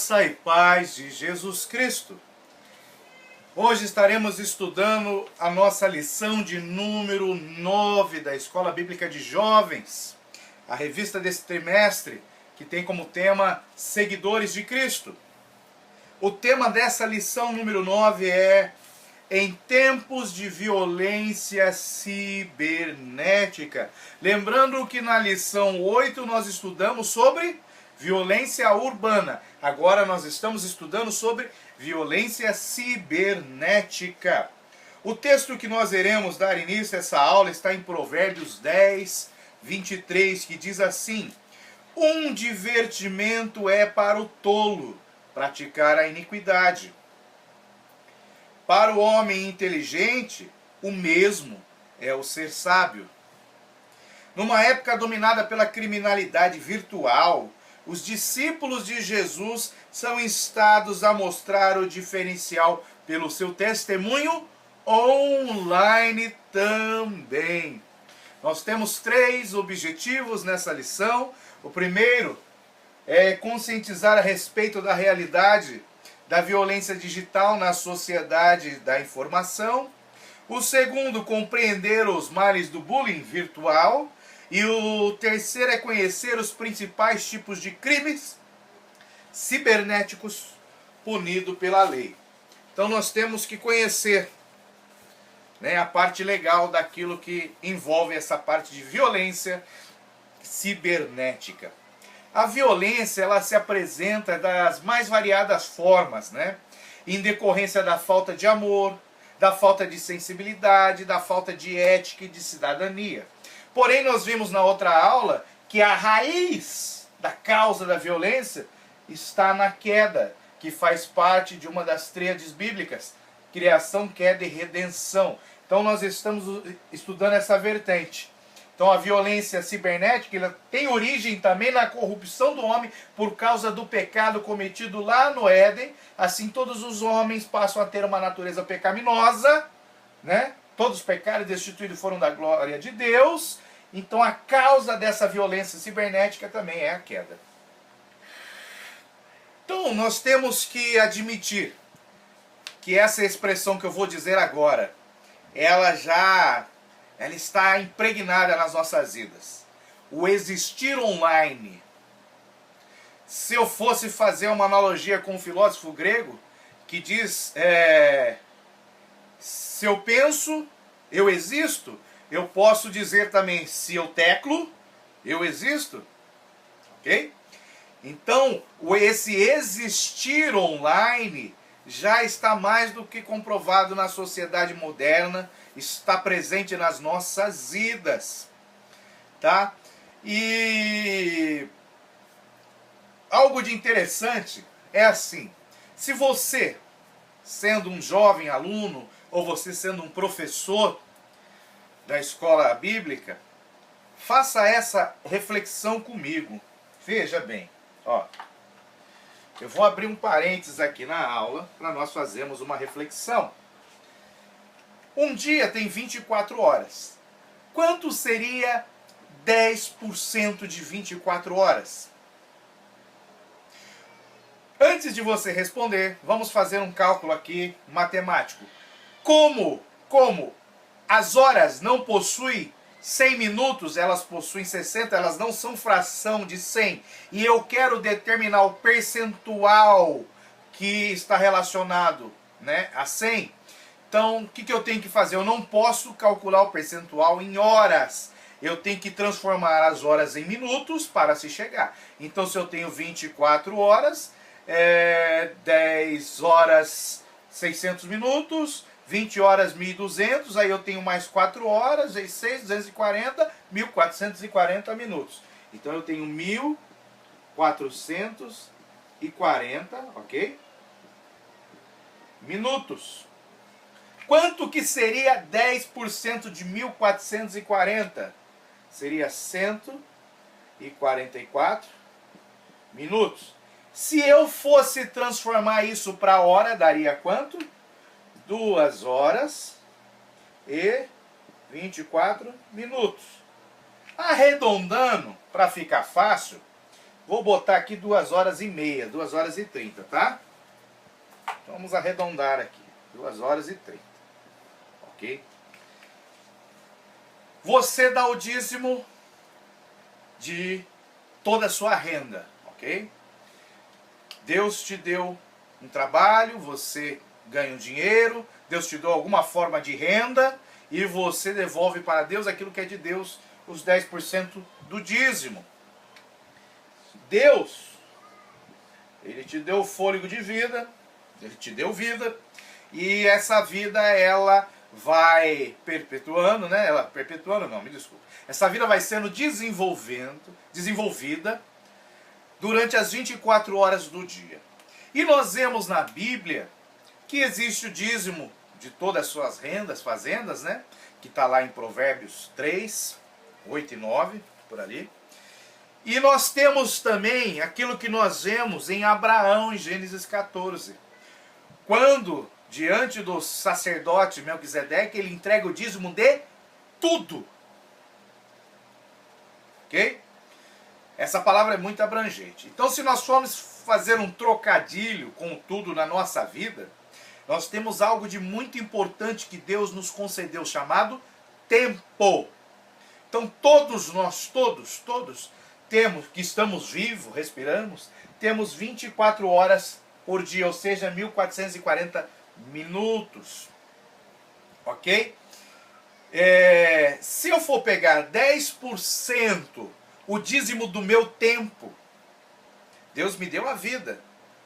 Graça e paz de Jesus Cristo. Hoje estaremos estudando a nossa lição de número 9 da Escola Bíblica de Jovens, a revista desse trimestre, que tem como tema Seguidores de Cristo. O tema dessa lição número 9 é Em tempos de violência cibernética. Lembrando que na lição 8 nós estudamos sobre violência urbana. Agora nós estamos estudando sobre violência cibernética. O texto que nós iremos dar início a essa aula está em Provérbios 10, 23, que diz assim: Um divertimento é para o tolo praticar a iniquidade. Para o homem inteligente, o mesmo é o ser sábio. Numa época dominada pela criminalidade virtual, os discípulos de Jesus são instados a mostrar o diferencial pelo seu testemunho online também. Nós temos 3 objetivos nessa lição. O primeiro é conscientizar a respeito da realidade da violência digital na sociedade da informação. O segundo, compreender os males do bullying virtual. E o terceiro é conhecer os principais tipos de crimes cibernéticos punidos pela lei. Então nós temos que conhecer, a parte legal daquilo que envolve essa parte de violência cibernética. A violência, ela se apresenta das mais variadas formas, em decorrência da falta de amor, da falta de sensibilidade, da falta de ética e de cidadania. Porém, nós vimos na outra aula que a raiz da causa da violência está na queda, que faz parte de uma das tríades bíblicas: criação, queda e redenção. Então nós estamos estudando essa vertente. Então a violência cibernética, ela tem origem também na corrupção do homem por causa do pecado cometido lá no Éden. Assim todos os homens passam a ter uma natureza pecaminosa, Todos pecaram e destituídos foram da glória de Deus. Então a causa dessa violência cibernética também é a queda. Então nós temos que admitir que essa expressão que eu vou dizer agora, ela está impregnada nas nossas vidas. O existir online. Se eu fosse fazer uma analogia com um filósofo grego, que diz, se eu penso, eu existo. Eu posso dizer também, se eu teclo, eu existo. Ok? Então, esse existir online já está mais do que comprovado na sociedade moderna, está presente nas nossas vidas. Tá? E algo de interessante é assim: se você, sendo um jovem aluno, ou você sendo um professor da escola bíblica, faça essa reflexão comigo. Veja bem, eu vou abrir um parênteses aqui na aula para nós fazermos uma reflexão. Um dia tem 24 horas. Quanto seria 10% de 24 horas? Antes de você responder, vamos fazer um cálculo aqui matemático. Como as horas não possuem 100 minutos, elas possuem 60, elas não são fração de 100. E eu quero determinar o percentual que está relacionado a 100. Então, o que eu tenho que fazer? Eu não posso calcular o percentual em horas. Eu tenho que transformar as horas em minutos para se chegar. Então, se eu tenho 24 horas, 10 horas 600 minutos, 20 horas 1.200, aí eu tenho mais 4 horas, aí 6, 240, 1.440 minutos. Então eu tenho 1.440, ok? Minutos. Quanto que seria 10% de 1.440? Seria 144 minutos. Se eu fosse transformar isso para hora, daria quanto? 2 horas e 24 minutos. Arredondando, para ficar fácil, Vou botar aqui 2h30, 2h30, tá? Então, vamos arredondar aqui, 2h30, ok? Você dá o dízimo de toda a sua renda, ok? Deus te deu um trabalho, você ganha um dinheiro, Deus te deu alguma forma de renda e você devolve para Deus aquilo que é de Deus, os 10% do dízimo. Deus, Ele te deu fôlego de vida, Ele te deu vida, e essa vida ela vai perpetuando, né? Essa vida vai sendo desenvolvida durante as 24 horas do dia. E nós vemos na Bíblia que existe o dízimo de todas as suas rendas, fazendas, né? Que está lá em Provérbios 3, 8 e 9, por ali. E nós temos também aquilo que nós vemos em Abraão, em Gênesis 14. Quando, diante do sacerdote Melquisedeque, ele entrega o dízimo de tudo. Ok? Essa palavra é muito abrangente. Então, se nós formos fazer um trocadilho com tudo na nossa vida, nós temos algo de muito importante que Deus nos concedeu, chamado tempo. Então, todos nós, todos temos, que estamos vivos, respiramos, temos 24 horas por dia, ou seja, 1440 minutos. Ok? Se eu for pegar 10%, o dízimo do meu tempo, Deus me deu a vida,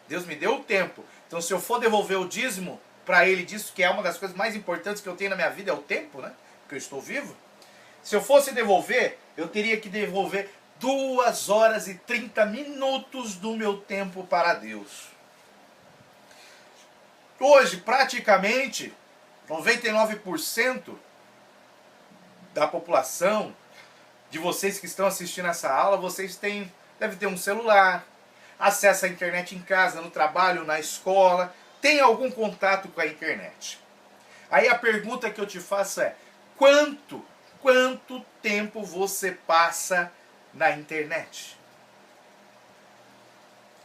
Deus me deu o tempo. Então, se eu for devolver o dízimo para Ele, disso que é uma das coisas mais importantes que eu tenho na minha vida, é o tempo, né? Porque eu estou vivo. Se eu fosse devolver, eu teria que devolver 2h30 do meu tempo para Deus. Hoje, praticamente, 99% da população, de vocês que estão assistindo essa aula, vocês devem ter um celular, acesso à internet em casa, no trabalho, na escola, tem algum contato com a internet. Aí a pergunta que eu te faço é, quanto tempo você passa na internet?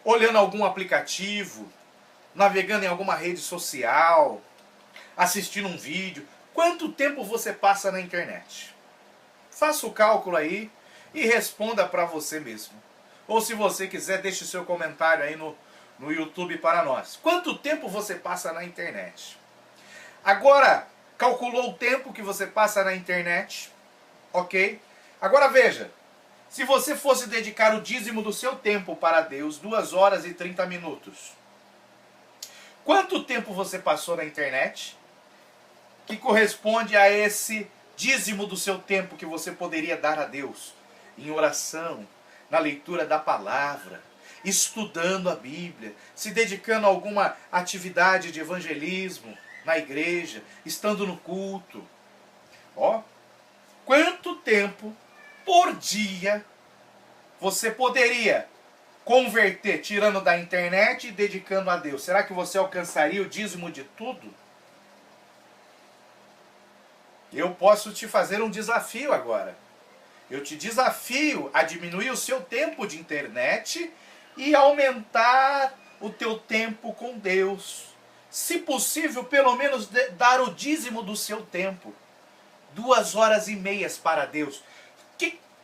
Olhando algum aplicativo, navegando em alguma rede social, assistindo um vídeo, quanto tempo você passa na internet? Faça o cálculo aí e responda para você mesmo. Ou se você quiser, deixe seu comentário aí no YouTube para nós. Quanto tempo você passa na internet? Agora, calculou o tempo que você passa na internet? Ok? Agora veja, se você fosse dedicar o dízimo do seu tempo para Deus, 2h30, quanto tempo você passou na internet que corresponde a esse dízimo do seu tempo que você poderia dar a Deus? Em oração, na leitura da palavra, estudando a Bíblia, se dedicando a alguma atividade de evangelismo na igreja, estando no culto. Quanto tempo por dia você poderia converter, tirando da internet e dedicando a Deus? Será que você alcançaria o dízimo de tudo? Eu posso te fazer um desafio agora. Eu te desafio a diminuir o seu tempo de internet e aumentar o teu tempo com Deus. Se possível, pelo menos dar o dízimo do seu tempo. 2h30 para Deus.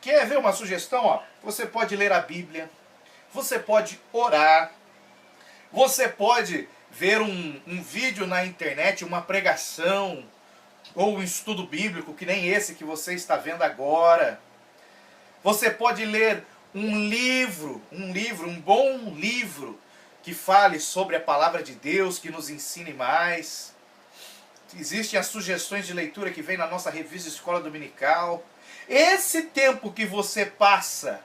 Quer ver uma sugestão? Você pode ler a Bíblia, você pode orar, você pode ver um vídeo na internet, uma pregação, ou um estudo bíblico, que nem esse que você está vendo agora. Você pode ler um bom livro, que fale sobre a palavra de Deus, que nos ensine mais. Existem as sugestões de leitura que vem na nossa revista Escola Dominical. Esse tempo que você passa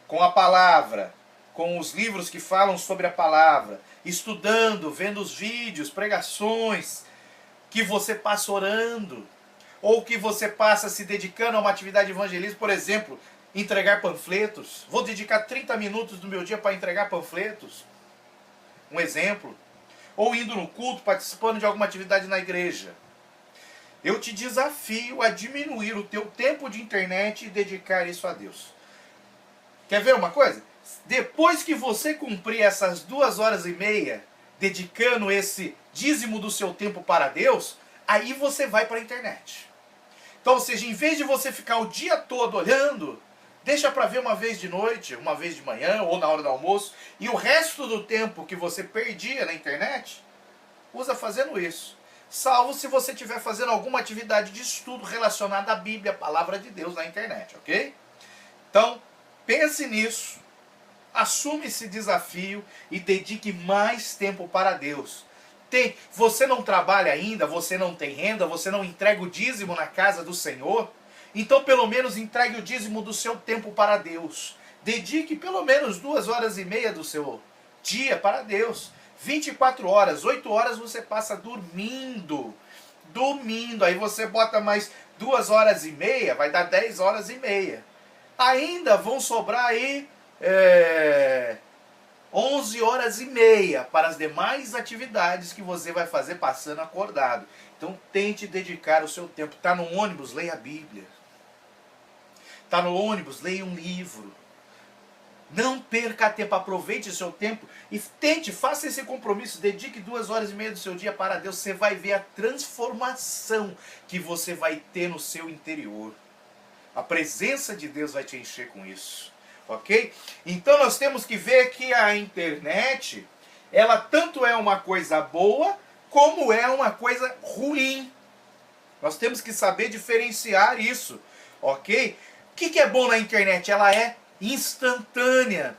com a palavra, com os livros que falam sobre a palavra, estudando, vendo os vídeos, pregações, que você passa orando, ou que você passa se dedicando a uma atividade de evangelismo, por exemplo, entregar panfletos. Vou dedicar 30 minutos do meu dia para entregar panfletos. Um exemplo. Ou indo no culto, participando de alguma atividade na igreja. Eu te desafio a diminuir o teu tempo de internet e dedicar isso a Deus. Quer ver uma coisa? Depois que você cumprir essas 2 horas e meia, dedicando esse dízimo do seu tempo para Deus, aí você vai para a internet. Então, ou seja, em vez de você ficar o dia todo olhando, deixa para ver uma vez de noite, uma vez de manhã ou na hora do almoço, e o resto do tempo que você perdia na internet, usa fazendo isso. Salvo se você estiver fazendo alguma atividade de estudo relacionada à Bíblia, a palavra de Deus na internet, ok? Então, pense nisso, assume esse desafio e dedique mais tempo para Deus. Você não trabalha ainda, você não tem renda, você não entrega o dízimo na casa do Senhor, então pelo menos entregue o dízimo do seu tempo para Deus. Dedique pelo menos 2 horas e meia do seu dia para Deus. 24 horas, 8 horas você passa dormindo. Aí você bota mais 2 horas e meia, vai dar 10 horas e meia. Ainda vão sobrar aí 11 horas e meia para as demais atividades que você vai fazer passando acordado. Então tente dedicar o seu tempo. Está no ônibus, leia a Bíblia. Está no ônibus, leia um livro. Não perca tempo, aproveite o seu tempo e faça esse compromisso, dedique 2 horas e meia do seu dia para Deus. Você vai ver a transformação que você vai ter no seu interior. A presença de Deus vai te encher com isso. Ok? Então nós temos que ver que a internet, ela tanto é uma coisa boa, como é uma coisa ruim. Nós temos que saber diferenciar isso. Ok? O que é bom na internet? Ela é instantânea.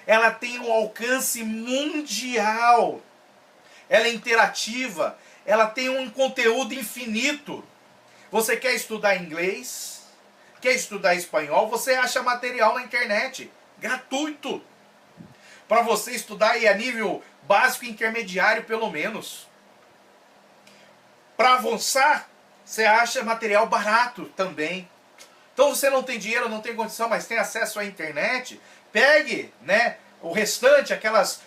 Ela tem um alcance mundial. Ela é interativa. Ela tem um conteúdo infinito. Você quer estudar inglês? Quer estudar espanhol? Você acha material na internet, gratuito, para você estudar aí a nível básico e intermediário pelo menos. Para avançar, você acha material barato também. Então você não tem dinheiro, não tem condição, mas tem acesso à internet, pegue, né, o restante, aquelas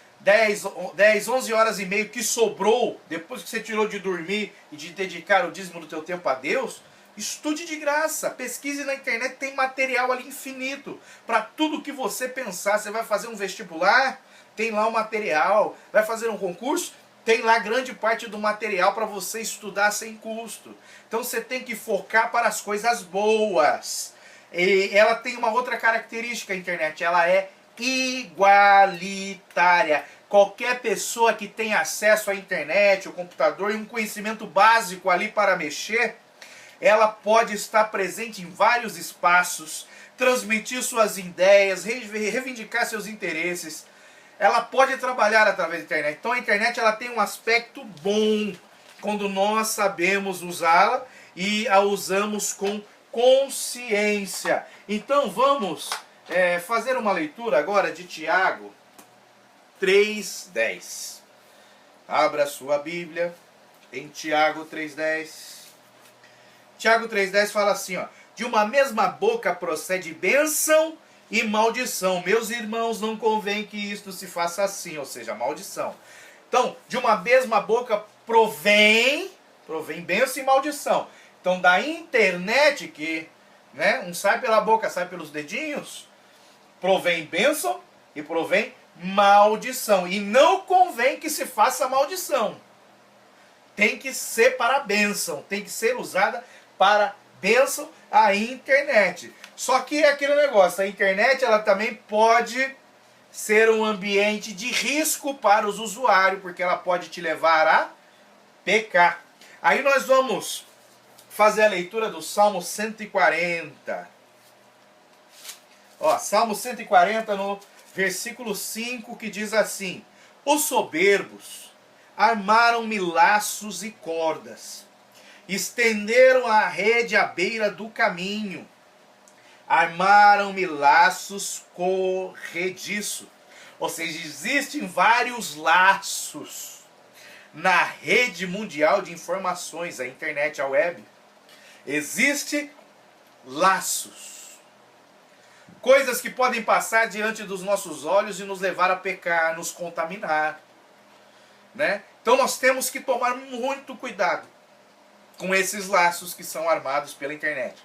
11 horas e meia que sobrou, depois que você tirou de dormir e de dedicar o dízimo do teu tempo a Deus. Estude de graça, pesquise na internet, tem material ali infinito. Para tudo que você pensar, você vai fazer um vestibular, tem lá o material. Vai fazer um concurso, tem lá grande parte do material para você estudar sem custo. Então você tem que focar para as coisas boas. E ela tem uma outra característica, a internet, ela é igualitária. Qualquer pessoa que tem acesso à internet, ao computador e um conhecimento básico ali para mexer, ela pode estar presente em vários espaços, transmitir suas ideias, reivindicar seus interesses. Ela pode trabalhar através da internet. Então a internet ela tem um aspecto bom quando nós sabemos usá-la e a usamos com consciência. Então vamos fazer uma leitura agora de Tiago 3:10. Abra sua Bíblia em Tiago 3:10. Tiago 3:10 fala assim, ó: de uma mesma boca procede bênção e maldição. Meus irmãos, não convém que isto se faça assim, ou seja, maldição. Então, de uma mesma boca provém bênção e maldição. Então, da internet que, né, um sai pela boca, sai pelos dedinhos, provém bênção e provém maldição. E não convém que se faça maldição. Tem que ser para bênção, tem que ser usada para bênção a internet. Só que é aquele negócio, a internet ela também pode ser um ambiente de risco para os usuários, porque ela pode te levar a pecar. Aí nós vamos fazer a leitura do Salmo 140. Ó, Salmo 140 no versículo 5, que diz assim: os soberbos armaram-me laços e cordas, estenderam a rede à beira do caminho, armaram-me laços corrediço. Ou seja, existem vários laços na rede mundial de informações, a internet, a web. Existem laços, coisas que podem passar diante dos nossos olhos e nos levar a pecar, nos contaminar, né? Então nós temos que tomar muito cuidado com esses laços que são armados pela internet.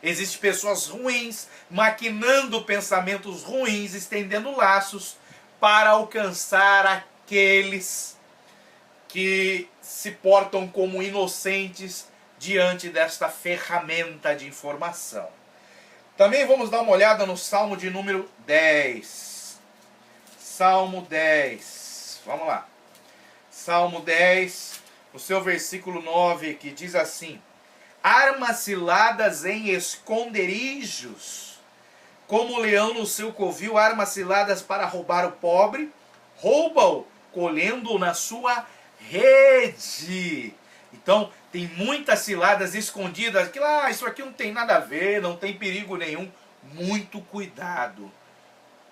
Existem pessoas ruins, maquinando pensamentos ruins, estendendo laços para alcançar aqueles que se portam como inocentes diante desta ferramenta de informação. Também vamos dar uma olhada no Salmo de número 10. Salmo 10. Vamos lá. Salmo 10, no seu versículo 9, que diz assim: armas ciladas em esconderijos, como o leão no seu covil, armas ciladas para roubar o pobre, rouba-o, colhendo-o na sua rede. Então, tem muitas ciladas escondidas, que lá, isso aqui não tem nada a ver, não tem perigo nenhum. Muito cuidado.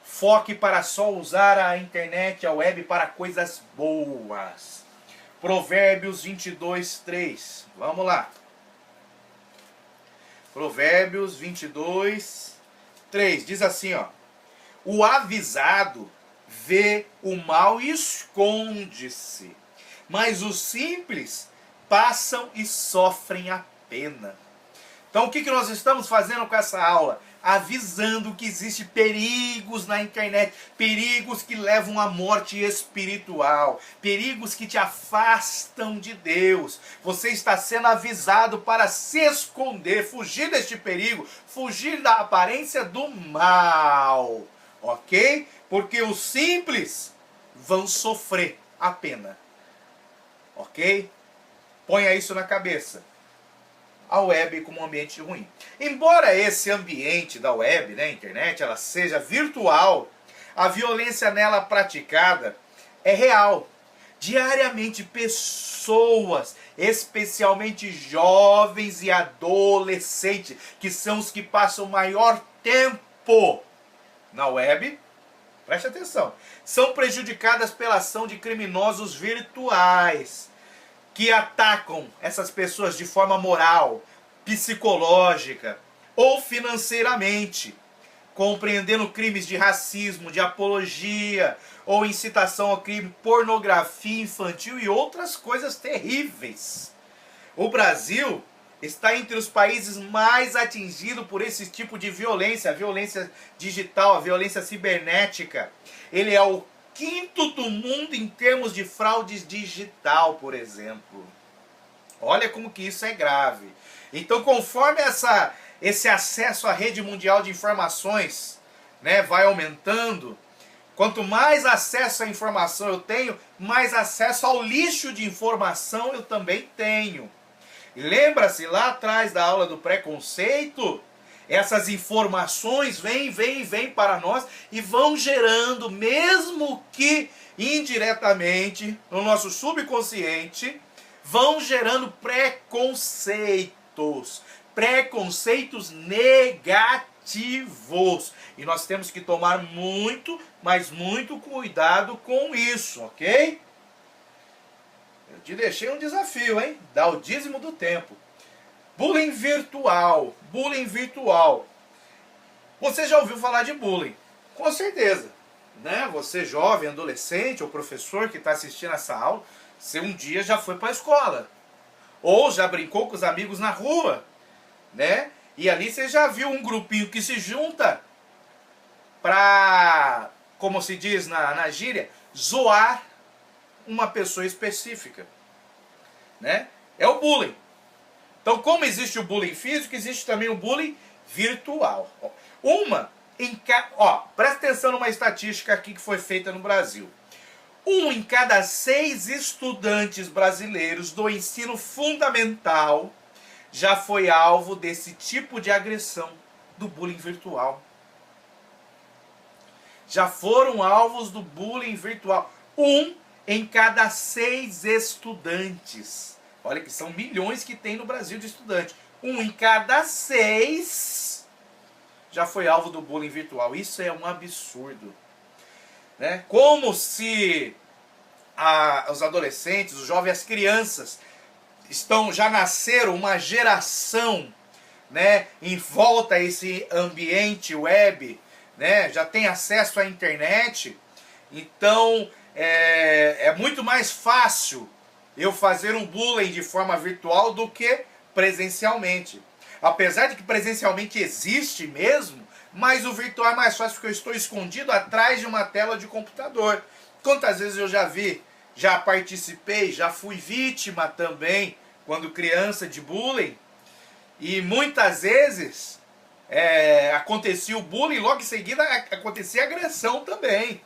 Foque para só usar a internet, a web, para coisas boas. Provérbios 22, 3. Vamos lá. Provérbios 22, 3. Diz assim, ó: o avisado vê o mal e esconde-se, mas os simples passam e sofrem a pena. Então o que nós estamos fazendo com essa aula? Avisando que existem perigos na internet, perigos que levam à morte espiritual, perigos que te afastam de Deus. Você está sendo avisado para se esconder, fugir deste perigo, fugir da aparência do mal, ok? Porque os simples vão sofrer a pena, ok? Ponha isso na cabeça. A web como um ambiente ruim. Embora esse ambiente da web, né, internet, ela seja virtual, a violência nela praticada é real. Diariamente pessoas, especialmente jovens e adolescentes, que são os que passam o maior tempo na web, preste atenção, são prejudicadas pela ação de criminosos virtuais, que atacam essas pessoas de forma moral, psicológica ou financeiramente, compreendendo crimes de racismo, de apologia ou incitação ao crime, pornografia infantil e outras coisas terríveis. O Brasil está entre os países mais atingidos por esse tipo de violência, a violência digital, a violência cibernética. Ele é o quinto do mundo em termos de fraudes digital, por exemplo. Olha como que isso é grave. Então, conforme esse acesso à rede mundial de informações, né, vai aumentando, quanto mais acesso à informação eu tenho, mais acesso ao lixo de informação eu também tenho. E lembra-se lá atrás da aula do preconceito? Essas informações vêm para nós e vão gerando, mesmo que indiretamente, no nosso subconsciente, vão gerando preconceitos negativos. E nós temos que tomar muito, mas muito cuidado com isso, ok? Eu te deixei um desafio, hein? Dá o dízimo do tempo. Bullying virtual. Bullying virtual. Você já ouviu falar de bullying? Com certeza. Né? Você jovem, adolescente ou professor que está assistindo essa aula, você um dia já foi para a escola. Ou já brincou com os amigos na rua. Né? E ali você já viu um grupinho que se junta para, como se diz na gíria, zoar uma pessoa específica. Né? É o bullying. Então, como existe o bullying físico, existe também o bullying virtual. Presta atenção numa estatística aqui que foi feita no Brasil. 1 em cada 6 estudantes brasileiros do ensino fundamental já foi alvo desse tipo de agressão do bullying virtual. Já foram alvos do bullying virtual. 1 em cada 6 estudantes. Olha que são milhões que tem no Brasil de estudantes. 1 em cada 6 já foi alvo do bullying virtual. Isso é um absurdo. Né? Como se os adolescentes, os jovens, as crianças já nasceram uma geração, né, em volta a esse ambiente web, né, já tem acesso à internet. Então é muito mais fácil eu fazer um bullying de forma virtual do que presencialmente. Apesar de que presencialmente existe mesmo, mas o virtual é mais fácil porque eu estou escondido atrás de uma tela de computador. Quantas vezes eu já vi, já participei, já fui vítima também, quando criança, de bullying. E muitas vezes acontecia o bullying, logo em seguida acontecia a agressão também.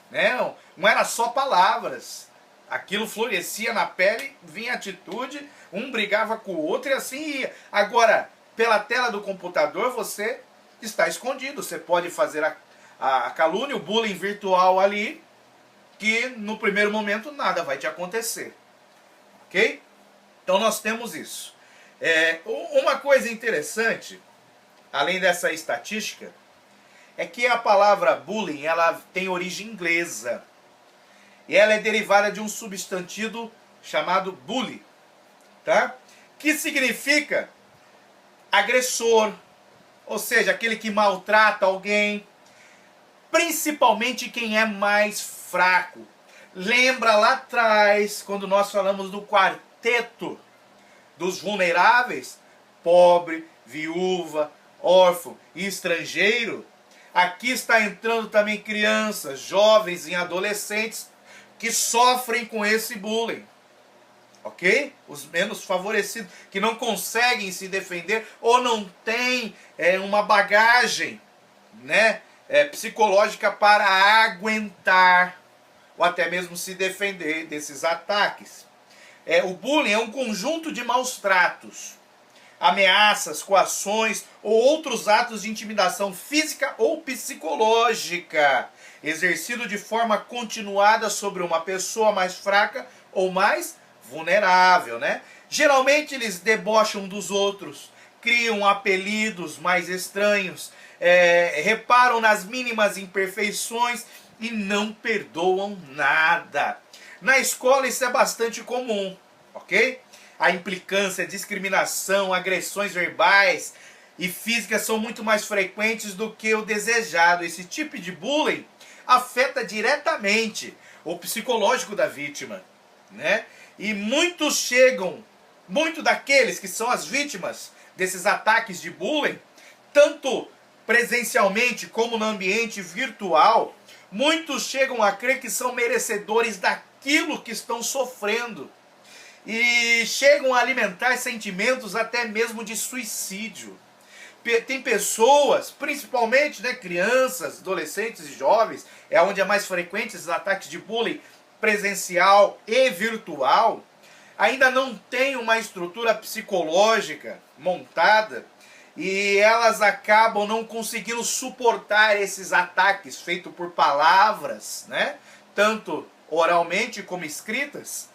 Né? Não era só palavras. Aquilo florescia na pele, vinha atitude, um brigava com o outro e assim ia. Agora, pela tela do computador, você está escondido. Você pode fazer a calúnia, o bullying virtual ali, que no primeiro momento nada vai te acontecer. Ok? Então nós temos isso. Uma coisa interessante, além dessa estatística, é que a palavra bullying ela tem origem inglesa. E ela é derivada de um substantivo chamado bully, tá? Que significa agressor, ou seja, aquele que maltrata alguém, principalmente quem é mais fraco. Lembra lá atrás, quando nós falamos do quarteto dos vulneráveis, pobre, viúva, órfão e estrangeiro? Aqui está entrando também crianças, jovens e adolescentes que sofrem com esse bullying. Ok? Os menos favorecidos, que não conseguem se defender ou não têm uma bagagem, né, psicológica para aguentar ou até mesmo se defender desses ataques. O bullying é um conjunto de maus tratos, ameaças, coações ou outros atos de intimidação física ou psicológica, exercido de forma continuada sobre uma pessoa mais fraca ou mais vulnerável, né? Geralmente eles debocham dos outros, criam apelidos mais estranhos, reparam nas mínimas imperfeições e não perdoam nada. Na escola isso é bastante comum, ok? A implicância, a discriminação, agressões verbais e físicas são muito mais frequentes do que o desejado. Esse tipo de bullying afeta diretamente o psicológico da vítima, né? E muitos daqueles que são as vítimas desses ataques de bullying, tanto presencialmente como no ambiente virtual, muitos chegam a crer que são merecedores daquilo que estão sofrendo. E chegam a alimentar sentimentos até mesmo de suicídio. Tem pessoas, principalmente, né, crianças, adolescentes e jovens, é onde é mais frequente esses ataques de bullying presencial e virtual, ainda não tem uma estrutura psicológica montada e elas acabam não conseguindo suportar esses ataques feitos por palavras, né, tanto oralmente como escritas.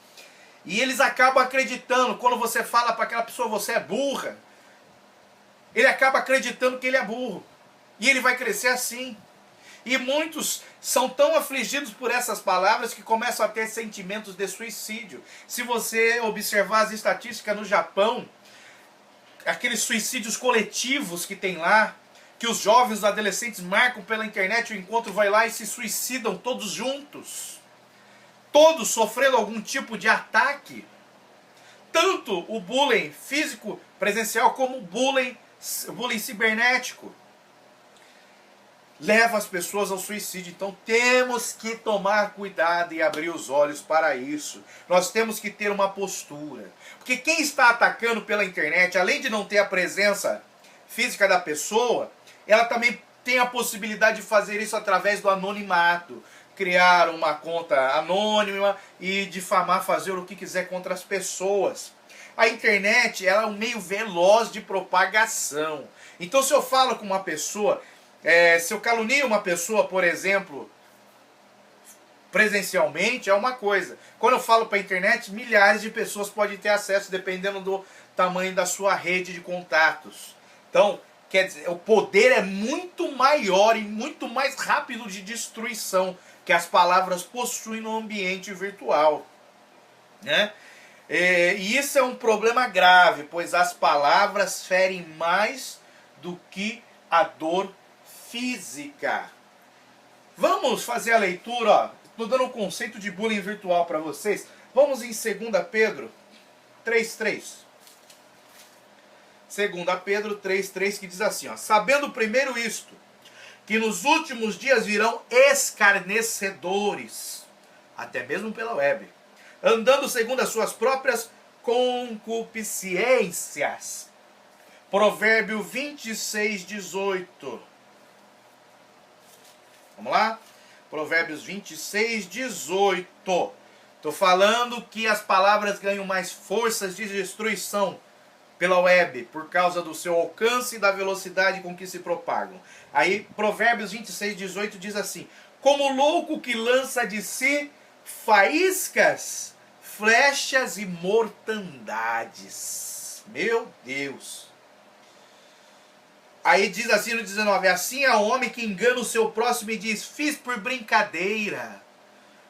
E eles acabam acreditando, quando você fala para aquela pessoa, você é burra, ele acaba acreditando que ele é burro. E ele vai crescer assim. E muitos são tão afligidos por essas palavras que começam a ter sentimentos de suicídio. Se você observar as estatísticas no Japão, aqueles suicídios coletivos que tem lá, que os jovens, os adolescentes marcam pela internet, o encontro vai lá e se suicidam todos juntos. Todos sofrendo algum tipo de ataque. Tanto o bullying físico presencial como o bullying cibernético leva as pessoas ao suicídio. Então temos que tomar cuidado e abrir os olhos para isso. Nós temos que ter uma postura. Porque quem está atacando pela internet, além de não ter a presença física da pessoa, ela também tem a possibilidade de fazer isso através do anonimato. Criar uma conta anônima e difamar, fazer o que quiser contra as pessoas. A internet ela é um meio veloz de propagação. Então se eu falo com uma pessoa, se eu calunio uma pessoa, por exemplo, presencialmente, é uma coisa. Quando eu falo para a internet, milhares de pessoas podem ter acesso, dependendo do tamanho da sua rede de contatos. Então, quer dizer, o poder é muito maior e muito mais rápido de destruição que as palavras possuem no ambiente virtual, né? E isso é um problema grave, pois as palavras ferem mais do que a dor física. Vamos fazer a leitura, estou dando um conceito de bullying virtual para vocês. Vamos em 2 Pedro 3:3. 2 Pedro 3,3, que diz assim, ó, sabendo primeiro isto, que nos últimos dias virão escarnecedores, até mesmo pela web, andando segundo as suas próprias concupiscências. Provérbio 26:18. Vamos lá? Provérbios 26:18. Estou falando que as palavras ganham mais forças de destruição pela web, por causa do seu alcance e da velocidade com que se propagam. Aí, Provérbios 26:18 diz assim, como louco que lança de si faíscas, flechas e mortandades. Meu Deus! Aí diz assim no 19, assim é o homem que engana o seu próximo e diz, fiz por brincadeira.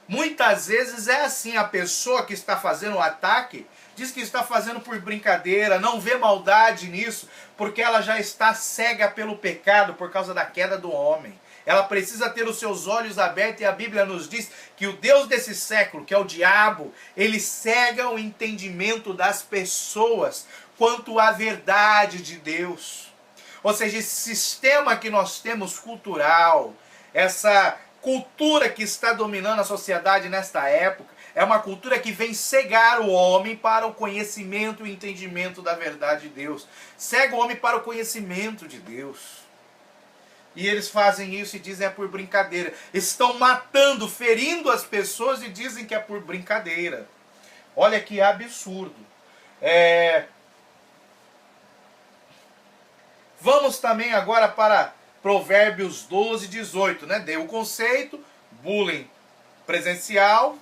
Muitas vezes é assim, a pessoa que está fazendo o ataque, diz que está fazendo por brincadeira, não vê maldade nisso, porque ela já está cega pelo pecado por causa da queda do homem. Ela precisa ter os seus olhos abertos e a Bíblia nos diz que o Deus desse século, que é o diabo, ele cega o entendimento das pessoas quanto à verdade de Deus. Ou seja, esse sistema que nós temos cultural, essa cultura que está dominando a sociedade nesta época, é uma cultura que vem cegar o homem para o conhecimento e entendimento da verdade de Deus. Cega o homem para o conhecimento de Deus. E eles fazem isso e dizem é por brincadeira. Estão matando, ferindo as pessoas e dizem que é por brincadeira. Olha que absurdo. Vamos também agora para Provérbios 12:18, né? Dei o conceito, bullying presencial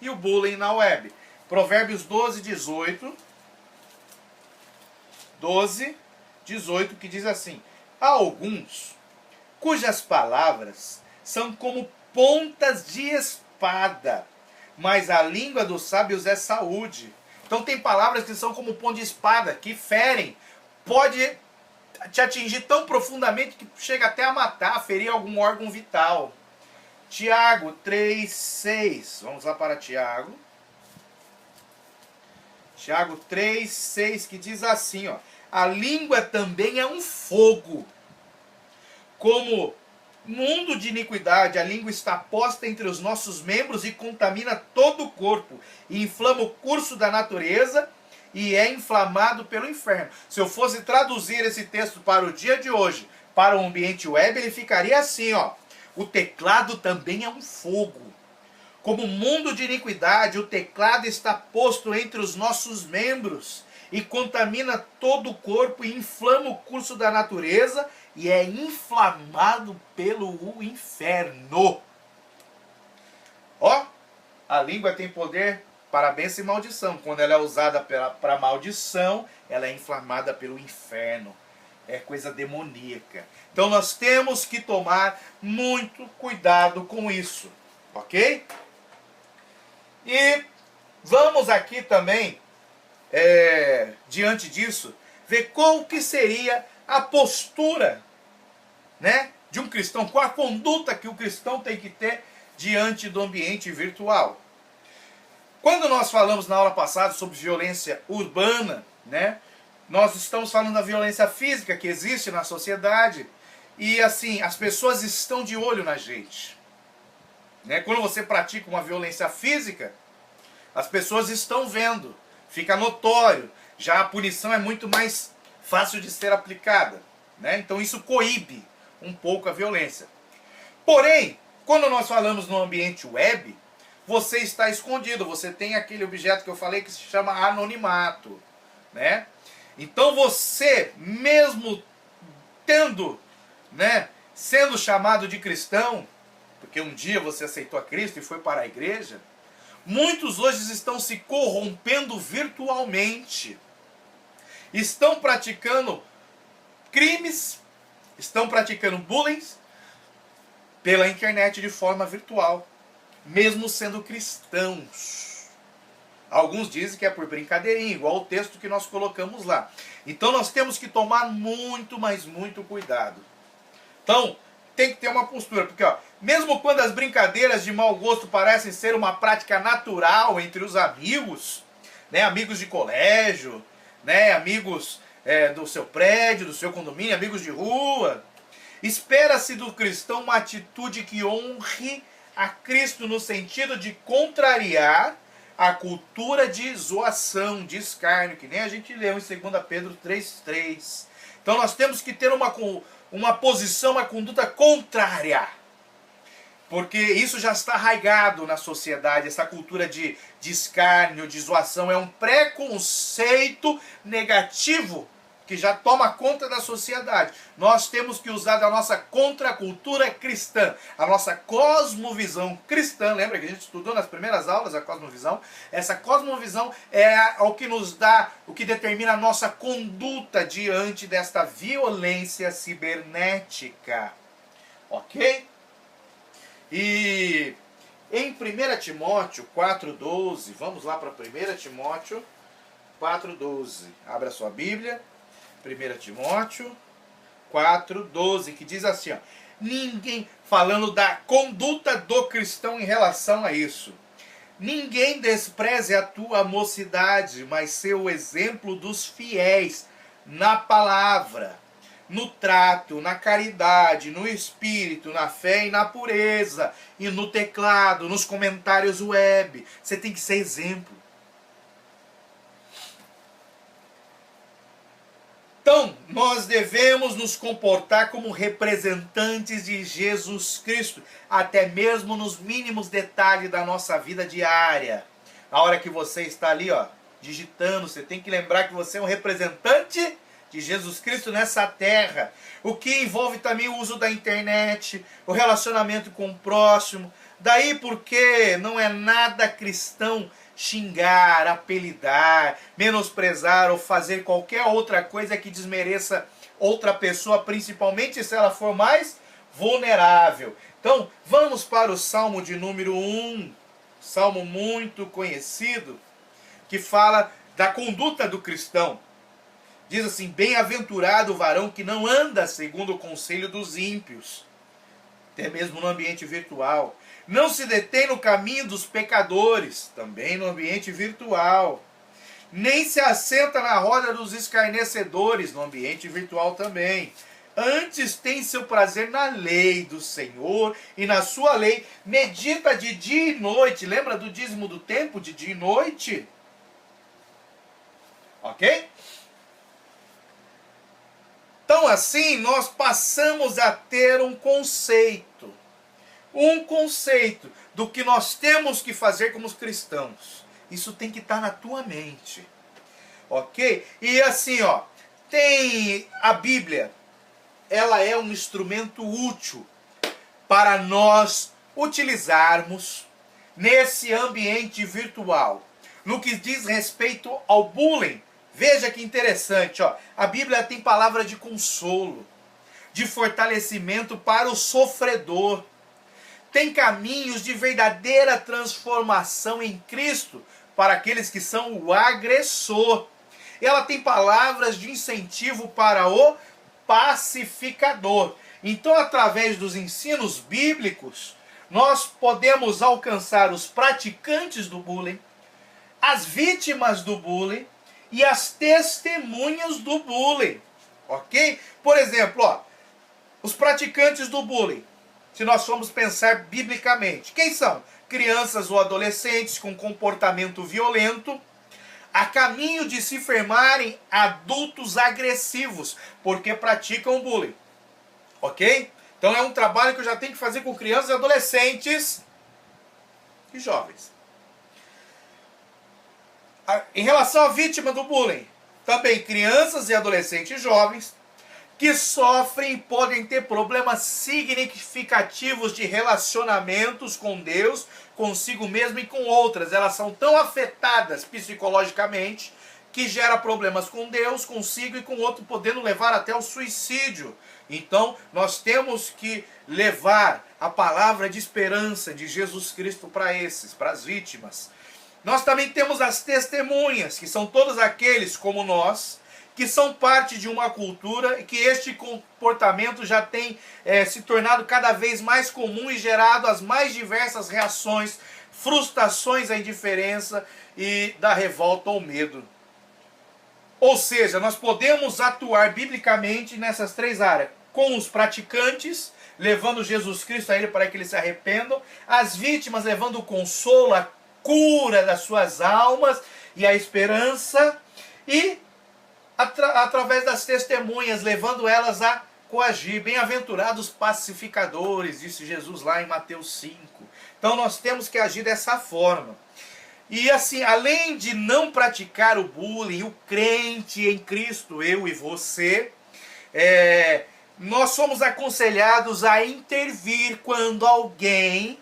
e o bullying na web. Provérbios 12:18, que diz assim, há alguns cujas palavras são como pontas de espada, mas a língua dos sábios é saúde. Então tem palavras que são como ponta de espada, que ferem, pode te atingir tão profundamente que chega até a matar, ferir algum órgão vital. Tiago 3:6. Vamos lá para Tiago. Tiago 3:6, que diz assim, ó, a língua também é um fogo. Como mundo de iniquidade, a língua está posta entre os nossos membros e contamina todo o corpo, e inflama o curso da natureza, e é inflamado pelo inferno. Se eu fosse traduzir esse texto para o dia de hoje, para o ambiente web, ele ficaria assim, ó. O teclado também é um fogo. Como mundo de iniquidade, o teclado está posto entre os nossos membros e contamina todo o corpo e inflama o curso da natureza e é inflamado pelo inferno. Ó, a língua tem poder para bênção e maldição. Quando ela é usada para maldição, ela é inflamada pelo inferno. É coisa demoníaca. Então nós temos que tomar muito cuidado com isso. Ok? E vamos aqui também, diante disso, ver qual que seria a postura, né, de um cristão, qual a conduta que o cristão tem que ter diante do ambiente virtual. Quando nós falamos na aula passada sobre violência urbana, né, nós estamos falando da violência física que existe na sociedade e assim, as pessoas estão de olho na gente. Né? Quando você pratica uma violência física, as pessoas estão vendo, fica notório, já a punição é muito mais fácil de ser aplicada. Né? Então isso coíbe um pouco a violência. Porém, quando nós falamos no ambiente web, você está escondido, você tem aquele objeto que eu falei que se chama anonimato. Né? Então você, mesmo tendo, né, sendo chamado de cristão, porque um dia você aceitou a Cristo e foi para a igreja, muitos hoje estão se corrompendo virtualmente. Estão praticando crimes, estão praticando bullying pela internet de forma virtual, mesmo sendo cristãos. Alguns dizem que é por brincadeirinha, igual o texto que nós colocamos lá. Então nós temos que tomar muito, mas muito cuidado. Então, tem que ter uma postura, porque ó, mesmo quando as brincadeiras de mau gosto parecem ser uma prática natural entre os amigos, né, amigos de colégio, né, amigos do seu prédio, do seu condomínio, amigos de rua. Espera-se do cristão uma atitude que honre a Cristo no sentido de contrariar a cultura de zoação, de escárnio, que nem a gente leu em 2 Pedro 3,3. Então nós temos que ter uma posição, uma conduta contrária. Porque isso já está arraigado na sociedade, essa cultura de escárnio, de zoação, é um preconceito negativo que já toma conta da sociedade. Nós temos que usar da nossa contracultura cristã, a nossa cosmovisão cristã. Lembra que a gente estudou nas primeiras aulas a cosmovisão? Essa cosmovisão é o que nos dá, o que determina a nossa conduta diante desta violência cibernética. Ok? E em 1 Timóteo 4,12, vamos lá para 1 Timóteo 4,12. Abra sua Bíblia. 1 Timóteo 4,12, que diz assim, ó, ninguém, falando da conduta do cristão em relação a isso, ninguém despreze a tua mocidade, mas ser o exemplo dos fiéis na palavra, no trato, na caridade, no espírito, na fé e na pureza, e no teclado, nos comentários web. Você tem que ser exemplo. Então, nós devemos nos comportar como representantes de Jesus Cristo, até mesmo nos mínimos detalhes da nossa vida diária. Na hora que você está ali, ó, digitando, você tem que lembrar que você é um representante de Jesus Cristo nessa terra. O que envolve também o uso da internet, o relacionamento com o próximo. Daí porque não é nada cristão xingar, apelidar, menosprezar ou fazer qualquer outra coisa que desmereça outra pessoa, principalmente se ela for mais vulnerável. Então, vamos para o Salmo de número 1, salmo muito conhecido, que fala da conduta do cristão. Diz assim, bem-aventurado o varão que não anda segundo o conselho dos ímpios, até mesmo no ambiente virtual. Não se detém no caminho dos pecadores, também no ambiente virtual. Nem se assenta na roda dos escarnecedores, no ambiente virtual também. Antes tem seu prazer na lei do Senhor, e na sua lei medita de dia e noite. Lembra do dízimo do tempo, de dia e noite? Ok? Então assim, nós passamos a ter um conceito do que nós temos que fazer como cristãos. Isso tem que estar na tua mente, ok? E assim, ó, tem a Bíblia, ela é um instrumento útil para nós utilizarmos nesse ambiente virtual. No que diz respeito ao bullying, veja que interessante, ó, a Bíblia tem palavra de consolo, de fortalecimento para o sofredor. Tem caminhos de verdadeira transformação em Cristo para aqueles que são o agressor. Ela tem palavras de incentivo para o pacificador. Então, através dos ensinos bíblicos, nós podemos alcançar os praticantes do bullying, as vítimas do bullying e as testemunhas do bullying. Ok? Por exemplo, ó, os praticantes do bullying. Se nós formos pensar biblicamente, quem são? Crianças ou adolescentes com comportamento violento, a caminho de se firmarem adultos agressivos, porque praticam bullying. Ok? Então é um trabalho que eu já tenho que fazer com crianças, adolescentes e jovens. Em relação à vítima do bullying, também crianças e adolescentes e jovens, que sofrem e podem ter problemas significativos de relacionamentos com Deus, consigo mesmo e com outras. Elas são tão afetadas psicologicamente que gera problemas com Deus, consigo e com outro, podendo levar até o suicídio. Então, nós temos que levar a palavra de esperança de Jesus Cristo para as vítimas. Nós também temos as testemunhas, que são todos aqueles como nós, que são parte de uma cultura e que este comportamento já tem se tornado cada vez mais comum e gerado as mais diversas reações, frustrações à indiferença e da revolta ao medo. Ou seja, nós podemos atuar biblicamente nessas três áreas. Com os praticantes, levando Jesus Cristo a ele para que eles se arrependam. As vítimas, levando o consolo, a cura das suas almas e a esperança. E através das testemunhas, levando elas a coagir. Bem-aventurados pacificadores, disse Jesus lá em Mateus 5. Então nós temos que agir dessa forma. E assim, além de não praticar o bullying, o crente em Cristo, eu e você, nós somos aconselhados a intervir quando alguém,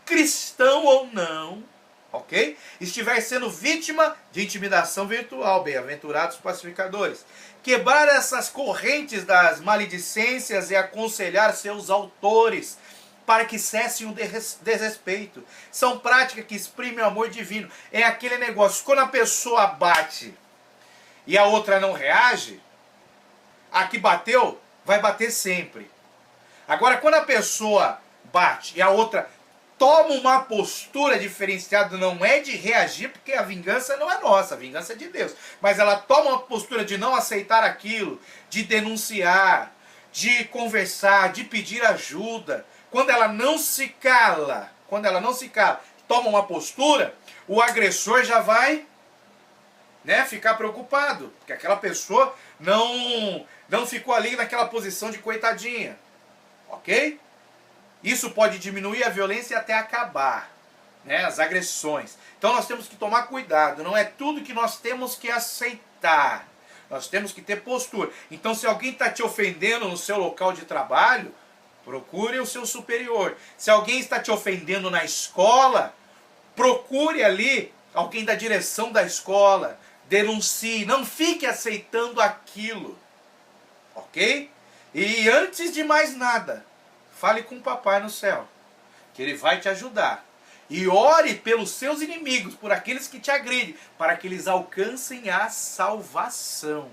cristão ou não, ok? Estiver sendo vítima de intimidação virtual. Bem-aventurados pacificadores. Quebrar essas correntes das maledicências e aconselhar seus autores para que cessem o desrespeito. São práticas que exprimem o amor divino. É aquele negócio, quando a pessoa bate e a outra não reage, a que bateu vai bater sempre. Agora, quando a pessoa bate e a outra toma uma postura diferenciada, não é de reagir, porque a vingança não é nossa, a vingança é de Deus. Mas ela toma uma postura de não aceitar aquilo, de denunciar, de conversar, de pedir ajuda. Quando ela não se cala, toma uma postura, o agressor já vai, ficar preocupado, porque aquela pessoa não ficou ali naquela posição de coitadinha, ok? Isso pode diminuir a violência até acabar, as agressões. Então nós temos que tomar cuidado, não é tudo que nós temos que aceitar, nós temos que ter postura. Então se alguém está te ofendendo no seu local de trabalho, procure o seu superior. Se alguém está te ofendendo na escola, procure ali alguém da direção da escola, denuncie, não fique aceitando aquilo, ok? E antes de mais nada, fale com o papai no céu, que ele vai te ajudar. E ore pelos seus inimigos, por aqueles que te agridem, para que eles alcancem a salvação,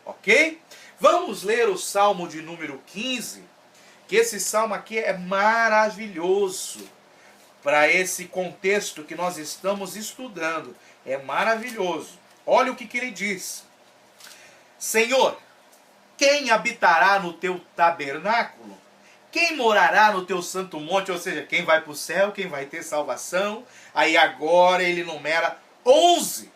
ok? Vamos ler o Salmo de número 15, que esse salmo aqui é maravilhoso para esse contexto que nós estamos estudando. É maravilhoso. Olha o que ele diz. Senhor, quem habitará no teu tabernáculo? Quem morará no teu santo monte? Ou seja, quem vai para o céu, quem vai ter salvação? Aí agora ele numera 11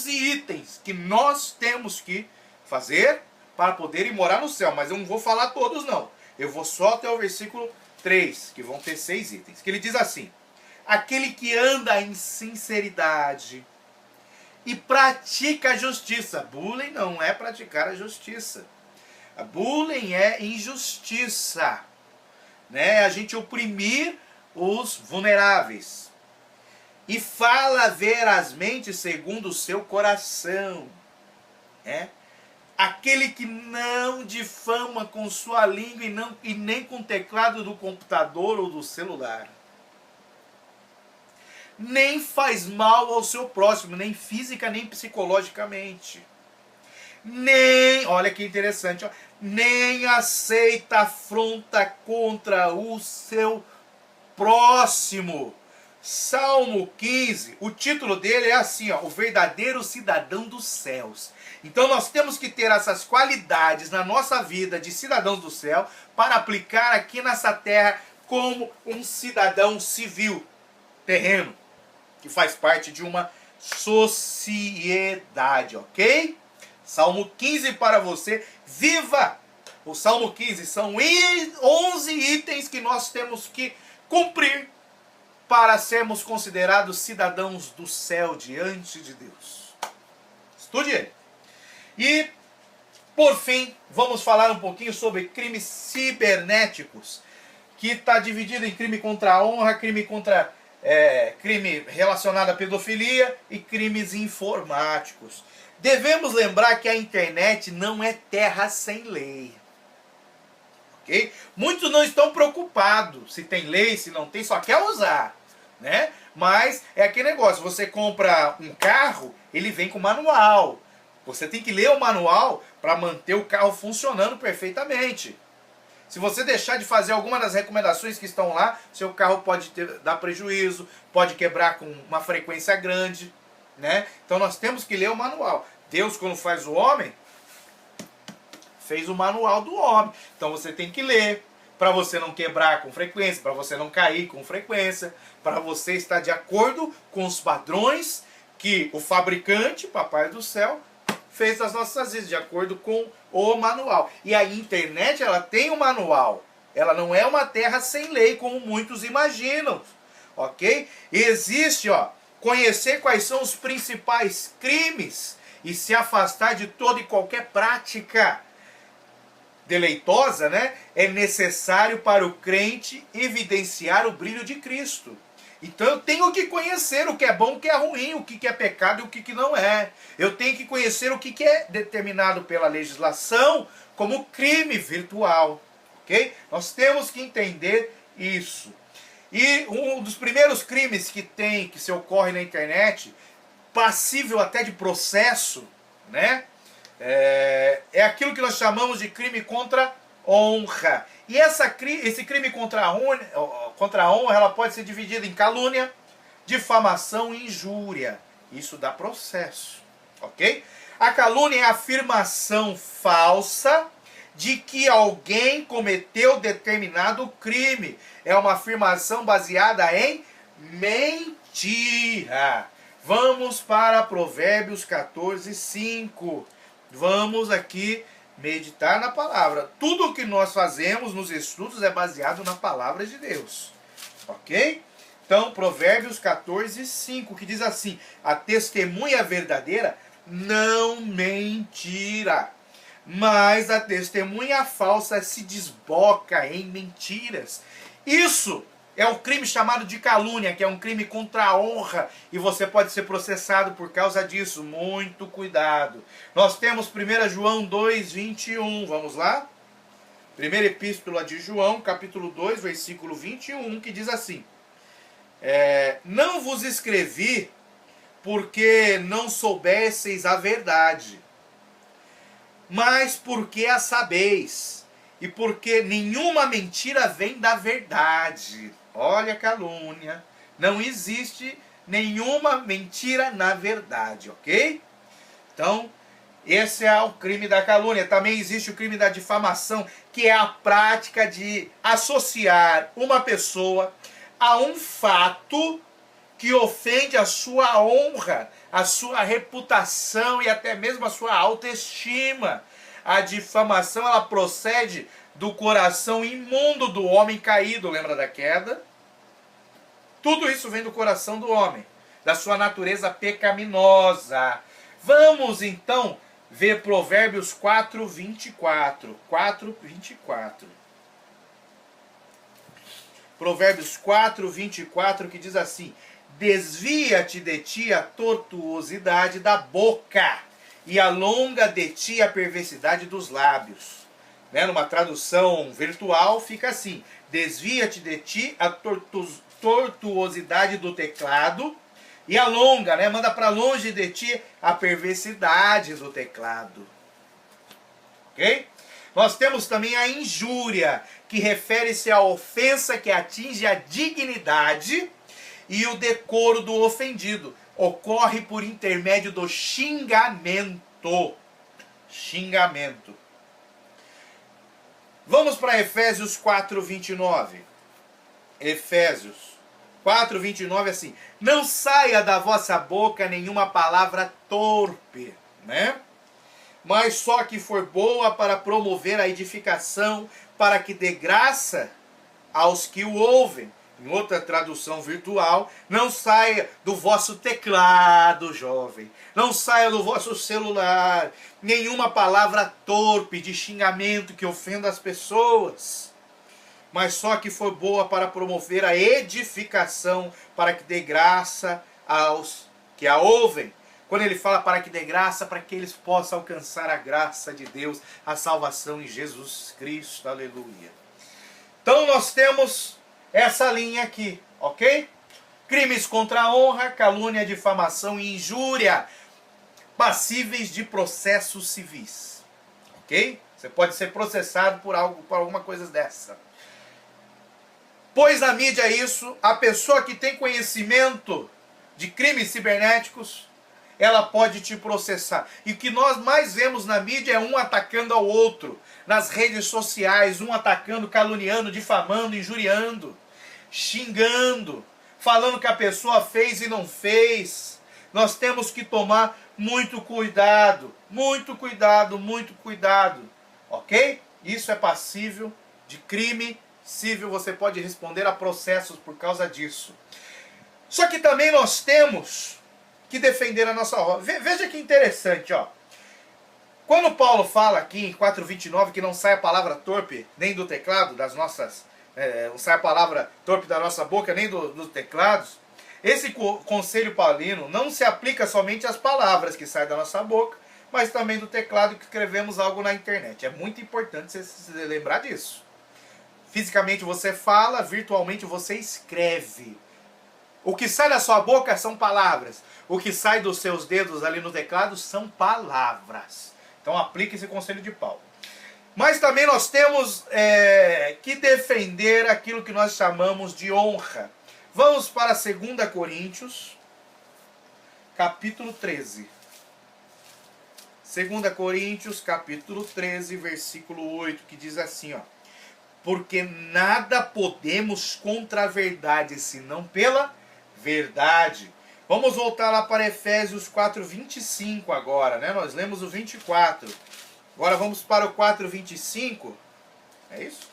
itens que nós temos que fazer para poder ir morar no céu. Mas eu não vou falar todos não. Eu vou só até o versículo 3, que vão ter 6 itens. Que ele diz assim: aquele que anda em sinceridade e pratica a justiça. Bullying não é praticar a justiça. A bullying é injustiça. A gente oprimir os vulneráveis. E fala verazmente segundo o seu coração. Aquele que não difama com sua língua e nem com o teclado do computador ou do celular. Nem faz mal ao seu próximo, nem física nem psicologicamente. Olha que interessante, nem aceita afronta contra o seu próximo. Salmo 15, o título dele é assim, o verdadeiro cidadão dos céus. Então nós temos que ter essas qualidades na nossa vida de cidadãos do céu para aplicar aqui nessa terra como um cidadão civil, terreno, que faz parte de uma sociedade, ok? Salmo 15 para você, viva! O Salmo 15 são 11 itens que nós temos que cumprir para sermos considerados cidadãos do céu diante de Deus. Estude ele. E, por fim, vamos falar um pouquinho sobre crimes cibernéticos, que está dividido em crime contra a honra, crime relacionado à pedofilia e crimes informáticos. Devemos lembrar que a internet não é terra sem lei. Okay? Muitos não estão preocupados se tem lei, se não tem, só quer usar, Mas é aquele negócio, você compra um carro, ele vem com manual. Você tem que ler o manual para manter o carro funcionando perfeitamente. Se você deixar de fazer alguma das recomendações que estão lá, seu carro pode dar prejuízo, pode quebrar com uma frequência grande, né? Então nós temos que ler o manual. Deus, quando faz o homem, fez o manual do homem. Então você tem que ler, para você não quebrar com frequência, para você não cair com frequência, para você estar de acordo com os padrões que o fabricante, Papai do Céu, fez das nossas vidas, de acordo com o manual. E a internet, ela tem um manual. Ela não é uma terra sem lei, como muitos imaginam. Ok? E existe, ó, conhecer quais são os principais crimes e se afastar de toda e qualquer prática deleitosa, né? É necessário para o crente evidenciar o brilho de Cristo. Então eu tenho que conhecer o que é bom, o que é ruim, o que é pecado e o que não é. Eu tenho que conhecer o que é determinado pela legislação como crime virtual. Ok? Nós temos que entender isso. E um dos primeiros crimes que se ocorre na internet, passível até de processo, né? É aquilo que nós chamamos de crime contra honra. E esse crime contra a honra, ela pode ser dividida em calúnia, difamação e injúria. Isso dá processo, ok? A calúnia é a afirmação falsa de que alguém cometeu determinado crime. É uma afirmação baseada em mentira. Vamos para Provérbios 14, 5. Vamos aqui meditar na palavra. Tudo o que nós fazemos nos estudos é baseado na palavra de Deus. Ok? Então, Provérbios 14, 5, que diz assim: a testemunha verdadeira não mentirá, mas a testemunha falsa se desboca em mentiras. Isso é o crime chamado de calúnia, que é um crime contra a honra, e você pode ser processado por causa disso. Muito cuidado. Nós temos 1 João 2, 21. Vamos lá? Primeira epístola de João, capítulo 2, versículo 21, que diz assim: não vos escrevi porque não soubesseis a verdade, mas porque a sabeis, e porque nenhuma mentira vem da verdade. Olha a calúnia. Não existe nenhuma mentira na verdade, ok? Então, esse é o crime da calúnia. Também existe o crime da difamação, que é a prática de associar uma pessoa a um fato que ofende a sua honra, a sua reputação e até mesmo a sua autoestima. A difamação, ela procede do coração imundo do homem caído. Lembra da queda? Tudo isso vem do coração do homem, da sua natureza pecaminosa. Vamos então ver Provérbios 4, 24. 4, 24. Provérbios 4, 24, que diz assim: desvia-te de ti a tortuosidade da boca, e alonga de ti a perversidade dos lábios. Né? Numa tradução virtual fica assim: desvia-te de ti a tortuosidade do teclado, e alonga, né? Manda para longe de ti a perversidade do teclado. Ok? Nós temos também a injúria, que refere-se à ofensa que atinge a dignidade e o decoro do ofendido. Ocorre por intermédio do xingamento. Xingamento. Vamos para Efésios 4, 29. Efésios 4, 29, assim: não saia da vossa boca nenhuma palavra torpe, né? Mas só que for boa para promover a edificação, para que dê graça aos que o ouvem. Em outra tradução virtual: não saia do vosso teclado, jovem, não saia do vosso celular nenhuma palavra torpe de xingamento que ofenda as pessoas, mas só que for boa para promover a edificação, para que dê graça aos que a ouvem. Quando ele fala para que dê graça, para que eles possam alcançar a graça de Deus, a salvação em Jesus Cristo, aleluia. Então nós temos essa linha aqui, ok? Crimes contra a honra, calúnia, difamação e injúria, passíveis de processos civis, ok? Você pode ser processado por alguma coisa dessa. Pois na mídia isso, a pessoa que tem conhecimento de crimes cibernéticos ela pode te processar. E o que nós mais vemos na mídia é um atacando ao outro, nas redes sociais, um atacando, caluniando, difamando, injuriando, xingando, falando que a pessoa fez e não fez. Nós temos que tomar muito cuidado, muito cuidado, muito cuidado, ok? Isso é passível de crime civil, você pode responder a processos por causa disso. Só que também nós temos que defender a nossa honra. Veja que interessante, ó. Quando Paulo fala aqui em 4:29 que não sai a palavra torpe nem do teclado das nossas, não sai a palavra torpe da nossa boca nem dos teclados, esse conselho paulino não se aplica somente às palavras que saem da nossa boca, mas também do teclado que escrevemos algo na internet. É muito importante você se lembrar disso. Fisicamente você fala, virtualmente você escreve. O que sai da sua boca são palavras. O que sai dos seus dedos ali no teclado são palavras. Então aplique esse conselho de Paulo. Mas também nós temos que defender aquilo que nós chamamos de honra. Vamos para 2 Coríntios, capítulo 13. 2 Coríntios, capítulo 13, versículo 8, que diz assim, ó. Porque nada podemos contra a verdade, senão pela verdade. Vamos voltar lá para Efésios 4:25 agora, né? Nós lemos o 24. Agora vamos para o 4:25. É isso?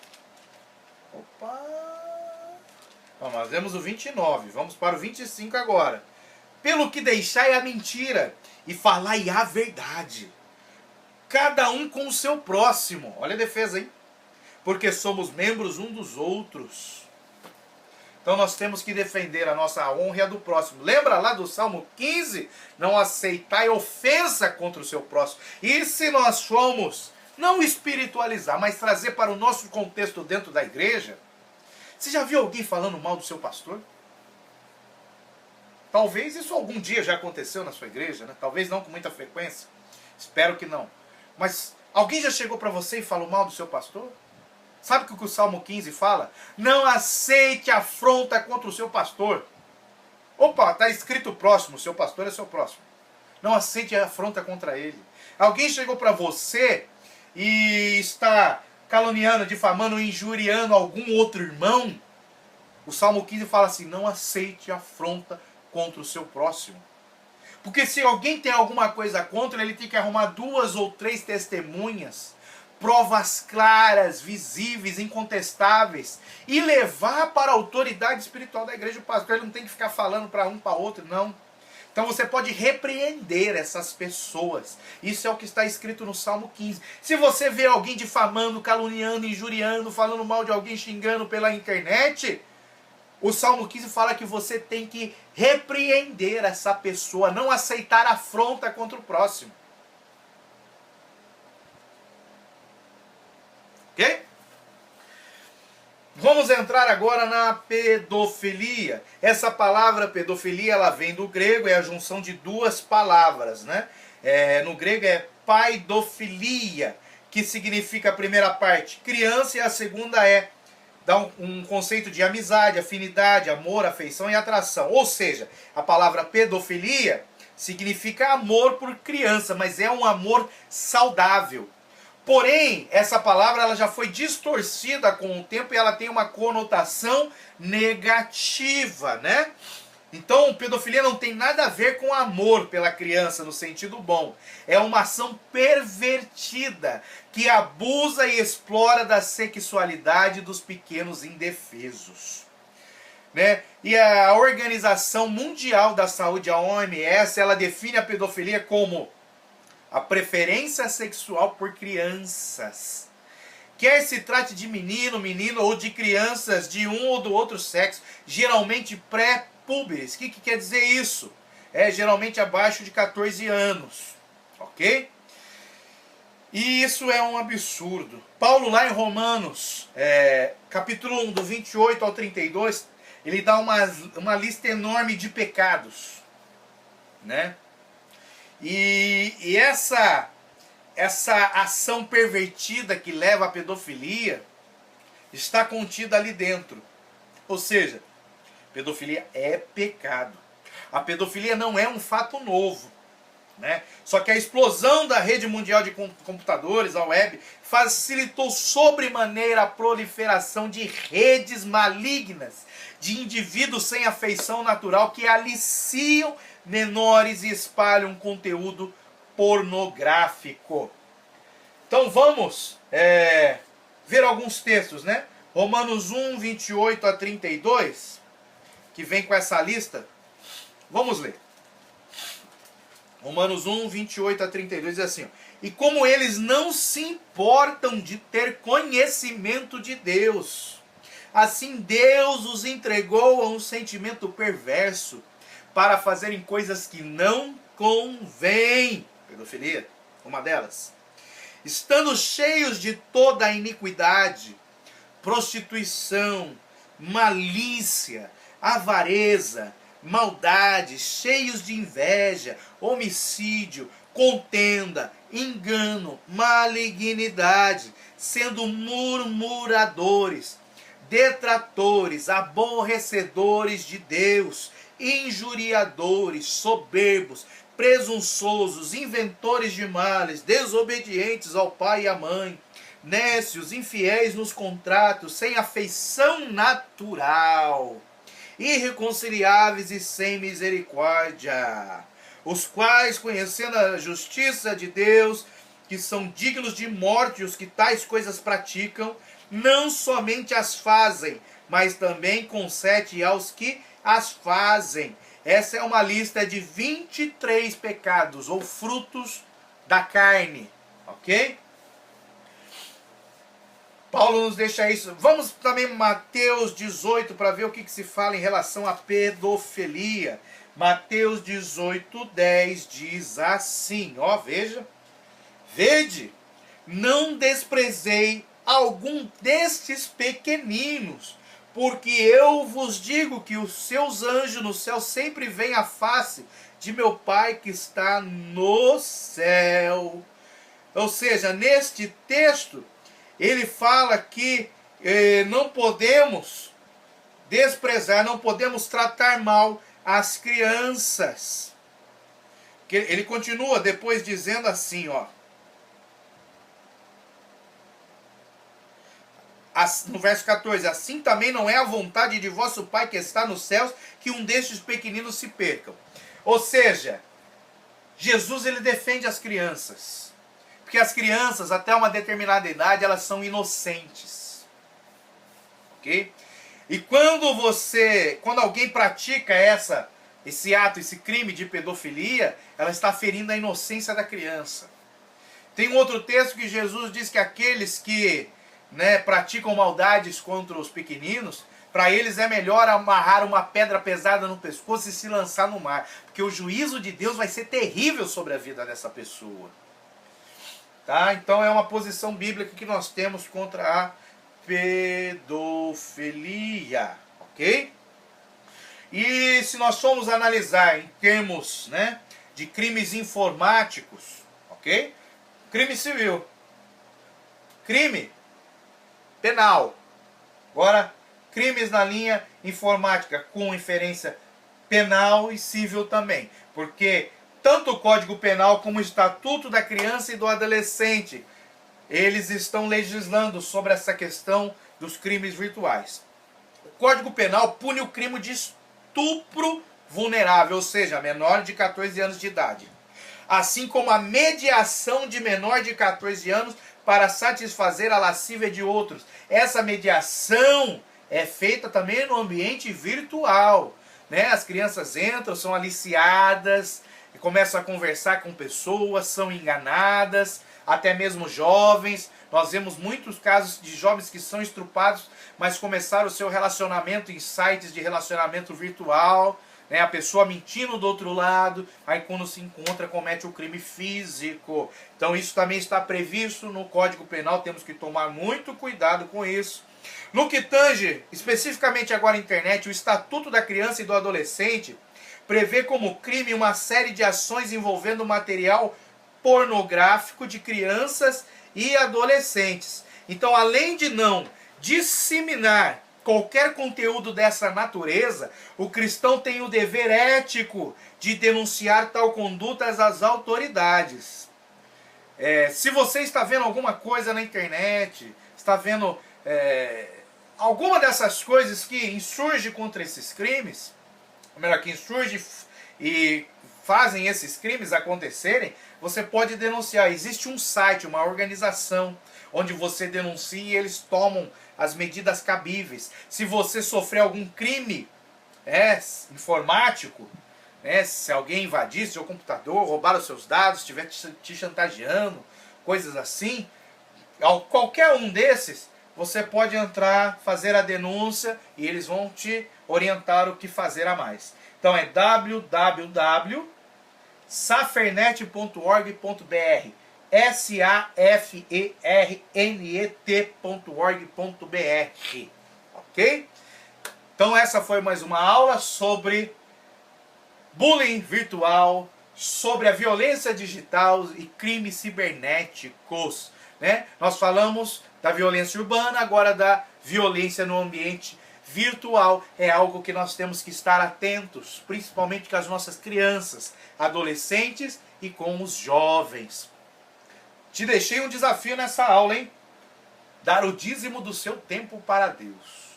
Opa! Então, nós lemos o 29. Vamos para o 25 agora. Pelo que deixai a mentira e falai a verdade, cada um com o seu próximo. Olha a defesa aí. Porque somos membros um dos outros. Então nós temos que defender a nossa honra e a do próximo. Lembra lá do Salmo 15? Não aceitai ofensa contra o seu próximo. E se nós formos não espiritualizar, mas trazer para o nosso contexto dentro da igreja, você já viu alguém falando mal do seu pastor? Talvez isso algum dia já aconteceu na sua igreja, né? Talvez não com muita frequência. Espero que não. Mas alguém já chegou para você e falou mal do seu pastor? Sabe o que o Salmo 15 fala? Não aceite afronta contra o seu pastor. Opa, está escrito próximo, seu pastor é seu próximo. Não aceite afronta contra ele. Alguém chegou para você e está caluniando, difamando, injuriando algum outro irmão? O Salmo 15 fala assim, não aceite afronta contra o seu próximo. Porque se alguém tem alguma coisa contra, ele tem que arrumar 2 ou 3 testemunhas, provas claras, visíveis, incontestáveis, e levar para a autoridade espiritual da igreja. O pastor ele não tem que ficar falando para um, para outro, não. Então você pode repreender essas pessoas. Isso é o que está escrito no Salmo 15. Se você vê alguém difamando, caluniando, injuriando, falando mal de alguém, xingando pela internet, o Salmo 15 fala que você tem que repreender essa pessoa, não aceitar afronta contra o próximo. Ok? Vamos entrar agora na pedofilia. Essa palavra pedofilia, ela vem do grego, é a junção de 2 palavras, né? No grego é paidofilia, que significa a primeira parte criança e a segunda dá um conceito de amizade, afinidade, amor, afeição e atração. Ou seja, a palavra pedofilia significa amor por criança, mas é um amor saudável. Porém, essa palavra ela já foi distorcida com o tempo e ela tem uma conotação negativa, né? Então, pedofilia não tem nada a ver com amor pela criança no sentido bom. É uma ação pervertida que abusa e explora da sexualidade dos pequenos indefesos, né? E a Organização Mundial da Saúde, a OMS, ela define a pedofilia como a preferência sexual por crianças. Quer se trate de menino, menina ou de crianças de um ou do outro sexo, geralmente pré-púberes. O que quer dizer isso? É geralmente abaixo de 14 anos. Ok? E isso é um absurdo. Paulo lá em Romanos, capítulo 1, do 28 ao 32, ele dá uma lista enorme de pecados, né? E essa ação pervertida que leva à pedofilia está contida ali dentro. Ou seja, pedofilia é pecado. A pedofilia não é um fato novo. né? Só que a explosão da rede mundial de computadores, a web, facilitou sobremaneira a proliferação de redes malignas, de indivíduos sem afeição natural que aliciam menores e espalham conteúdo pornográfico. Então vamos ver alguns textos, né? Romanos 1, 28 a 32, que vem com essa lista. Vamos ler. Romanos 1, 28 a 32 diz assim: e como eles não se importam de ter conhecimento de Deus, assim Deus os entregou a um sentimento perverso para fazerem coisas que não convêm. Pedofilia, uma delas. Estando cheios de toda a iniquidade, prostituição, malícia, avareza, maldade, cheios de inveja, homicídio, contenda, engano, malignidade, sendo murmuradores, detratores, aborrecedores de Deus, injuriadores, soberbos, presunçosos, inventores de males, desobedientes ao pai e à mãe, nécios, infiéis nos contratos, sem afeição natural, irreconciliáveis e sem misericórdia, os quais, conhecendo a justiça de Deus, que são dignos de morte os que tais coisas praticam, não somente as fazem, mas também concede aos que as fazem. Essa é uma lista de 23 pecados ou frutos da carne, ok? Paulo nos deixa isso. Vamos também Mateus 18 para ver o que se fala em relação à pedofilia. Mateus 18, 10 diz assim, ó, veja. Vede, não desprezei algum destes pequeninos, porque eu vos digo que os seus anjos no céu sempre veem a face de meu Pai que está no céu. Ou seja, neste texto, ele fala que não podemos desprezar, não podemos tratar mal as crianças. Ele continua depois dizendo assim, ó. No verso 14, assim também não é a vontade de vosso Pai que está nos céus que um destes pequeninos se percam. Ou seja, Jesus ele defende as crianças. Porque as crianças, até uma determinada idade, elas são inocentes. Ok? E quando alguém pratica esse ato, esse crime de pedofilia, ela está ferindo a inocência da criança. Tem um outro texto que Jesus diz que aqueles que praticam maldades contra os pequeninos, para eles é melhor amarrar uma pedra pesada no pescoço e se lançar no mar, porque o juízo de Deus vai ser terrível sobre a vida dessa pessoa. Tá? Então é uma posição bíblica que nós temos contra a pedofilia, ok? E se nós formos analisar em termos de crimes informáticos, ok? Crime civil, crime penal. Agora, crimes na linha informática com inferência penal e civil também. Porque tanto o Código Penal como o Estatuto da Criança e do Adolescente, eles estão legislando sobre essa questão dos crimes virtuais. O Código Penal pune o crime de estupro vulnerável, ou seja, menor de 14 anos de idade. Assim como a mediação de menor de 14 anos para satisfazer a lascívia de outros. Essa mediação é feita também no ambiente virtual. As crianças entram, são aliciadas, e começam a conversar com pessoas, são enganadas, até mesmo jovens. Nós vemos muitos casos de jovens que são estrupados, mas começaram o seu relacionamento em sites de relacionamento virtual. A pessoa mentindo do outro lado, aí quando se encontra comete o crime físico. Então isso também está previsto no Código Penal, temos que tomar muito cuidado com isso. No que tange especificamente agora a internet, o Estatuto da Criança e do Adolescente prevê como crime uma série de ações envolvendo material pornográfico de crianças e adolescentes. Então, além de não disseminar qualquer conteúdo dessa natureza, o cristão tem o dever ético de denunciar tal conduta às autoridades. Se você está vendo alguma coisa na internet, está vendo alguma dessas coisas que insurge contra esses crimes, ou melhor, que insurge e fazem esses crimes acontecerem, você pode denunciar. Existe um site, uma organização, onde você denuncia e eles tomam as medidas cabíveis. Se você sofrer algum crime informático, se alguém invadir seu computador, roubar os seus dados, estiver te chantageando, coisas assim, qualquer um desses, você pode entrar, fazer a denúncia e eles vão te orientar o que fazer a mais. Então é www.safernet.org.br, safernet.org.br, ok? Então essa foi mais uma aula sobre bullying virtual, sobre a violência digital e crimes cibernéticos, né? Nós falamos da violência urbana, agora da violência no ambiente virtual. É algo que nós temos que estar atentos, principalmente com as nossas crianças, adolescentes e com os jovens. Te deixei um desafio nessa aula, hein? Dar o dízimo do seu tempo para Deus.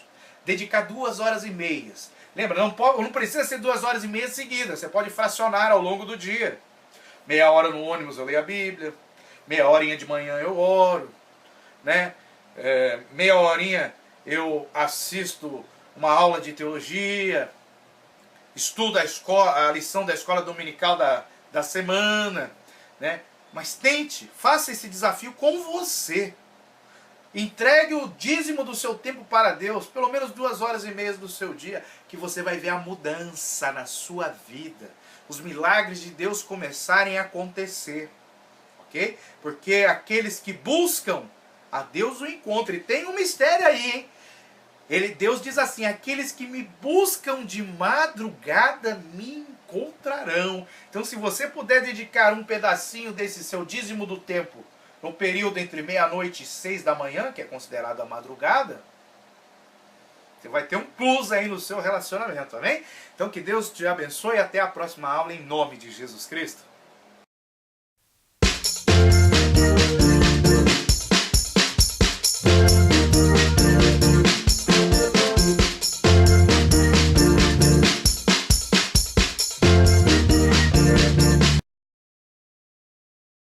Dedicar 2 horas e meias. Lembra, não precisa ser 2 horas e meia seguidas. Você pode fracionar ao longo do dia. Meia hora no ônibus eu leio a Bíblia. Meia horinha de manhã eu oro. Né? Meia horinha eu assisto uma aula de teologia. Estudo a lição da escola dominical da semana. Né? Mas tente, faça esse desafio com você. Entregue o dízimo do seu tempo para Deus, pelo menos 2 horas e meia do seu dia, que você vai ver a mudança na sua vida. Os milagres de Deus começarem a acontecer. Ok? Porque aqueles que buscam a Deus o encontram. E tem um mistério aí, hein? Deus diz assim, aqueles que me buscam de madrugada me encontrarão. Então se você puder dedicar um pedacinho desse seu dízimo do tempo, no período entre meia-noite e 6 da manhã, que é considerado a madrugada, você vai ter um plus aí no seu relacionamento, amém? Então que Deus te abençoe e até a próxima aula em nome de Jesus Cristo.